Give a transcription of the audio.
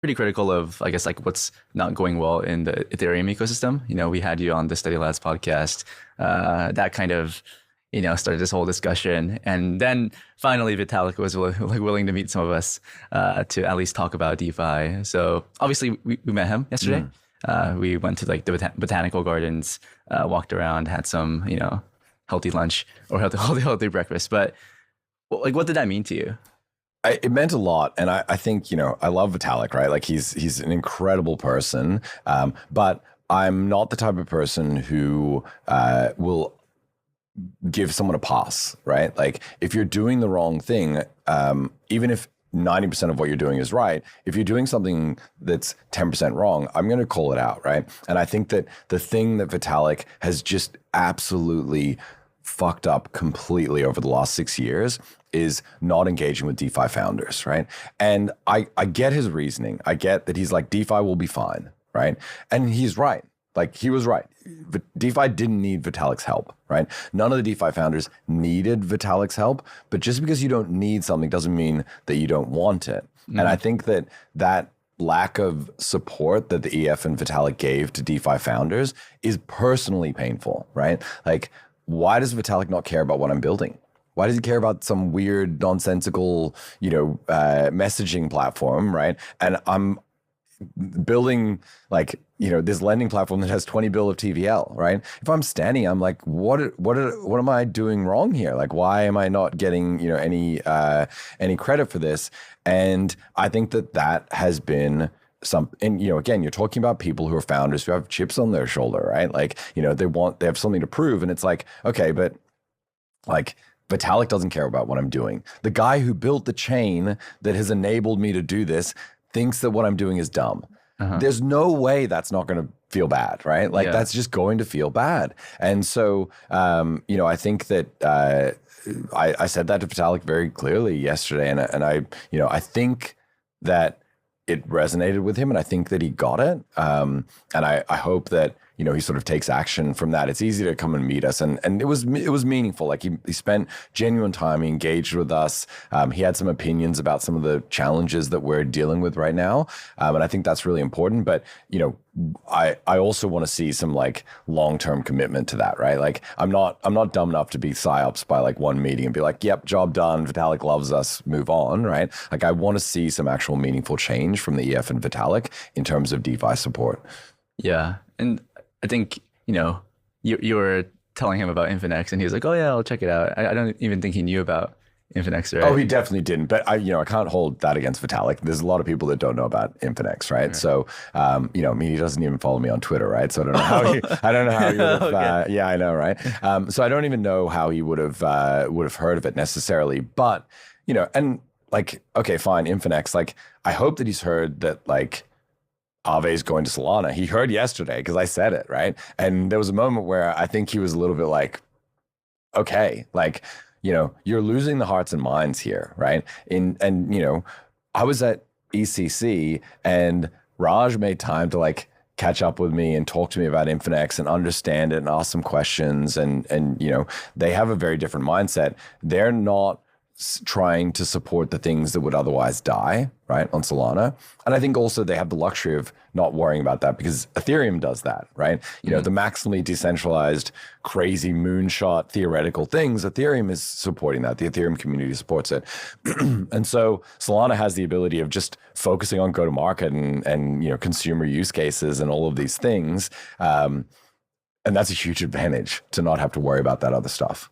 pretty critical of, I guess, like what's not going well in the Ethereum ecosystem. We had you on the Study Labs podcast. That kind of, started this whole discussion, and then finally Vitalik was willing to meet some of us to at least talk about DeFi. So obviously we met him yesterday. We went to like the botanical gardens, walked around, had some, healthy lunch or healthy breakfast. But like, what did that mean to you? It meant a lot, and I think I love Vitalik, right? Like he's an incredible person, but I'm not the type of person who will give someone a pass, right? Like if you're doing the wrong thing, even if 90% of what you're doing is right, if you're doing something that's 10% wrong, I'm going to call it out, right? And I think that the thing that Vitalik has just absolutely fucked up completely over the last 6 years is not engaging with DeFi founders, right? And I get his reasoning. I get that he's like, DeFi will be fine, right? And he's right. Like he was right. DeFi didn't need Vitalik's help, right? None of the DeFi founders needed Vitalik's help, but just because you don't need something doesn't mean that you don't want it. And I think that lack of support that the EF and Vitalik gave to DeFi founders is personally painful, right? Like, why does Vitalik not care about what I'm building? Why does he care about some weird, nonsensical, messaging platform, right? And I'm building like, this lending platform that has 20 bill of TVL, right? If I'm standing, I'm like, what am I doing wrong here? Like, why am I not getting, any credit for this? And I think that has been and again, you're talking about people who are founders who have chips on their shoulder, right? Like, they have something to prove, and it's like, okay, but like Vitalik doesn't care about what I'm doing. The guy who built the chain that has enabled me to do this thinks that what I'm doing is dumb. There's no way that's not going to feel bad, right? Like that's just going to feel bad. And so, I think that I said that to Vitalik very clearly yesterday, and I think that it resonated with him, and I think that he got it. And I hope that he sort of takes action from that. It's easy to come and meet us, and it was meaningful. Like he spent genuine time, he engaged with us. He had some opinions about some of the challenges that we're dealing with right now, and I think that's really important. But I also want to see some like long-term commitment to that, right? Like I'm not dumb enough to be psyops by like one meeting and be like, yep, job done, Vitalik loves us, move on, right? Like I want to see some actual meaningful change from the EF and Vitalik in terms of DeFi support. Yeah, and I think you were telling him about Infinex, and he was like, oh yeah, I'll check it out. I don't even think he knew about Infinex, right? Oh, he definitely didn't. But I can't hold that against Vitalik. There's a lot of people that don't know about Infinex, right? So, he doesn't even follow me on Twitter, right? So I don't know how I don't know how he would have. Okay. Yeah, I know, right? So I don't even know how he would have heard of it necessarily. But and like, okay, fine, Infinex. Like, I hope that he's heard that like Aave's going to Solana. He heard yesterday because I said it, right? And there was a moment where I think he was a little bit like, okay, like, you're losing the hearts and minds here, right? I was at ECC and Raj made time to like catch up with me and talk to me about Infinex and understand it and ask some questions. And they have a very different mindset. They're not trying to support the things that would otherwise die, right, on Solana. And I think also they have the luxury of not worrying about that because Ethereum does that, right? The maximally decentralized, crazy moonshot theoretical things, Ethereum is supporting that. The Ethereum community supports it. And so Solana has the ability of just focusing on go-to-market and consumer use cases and all of these things. And that's a huge advantage to not have to worry about that other stuff.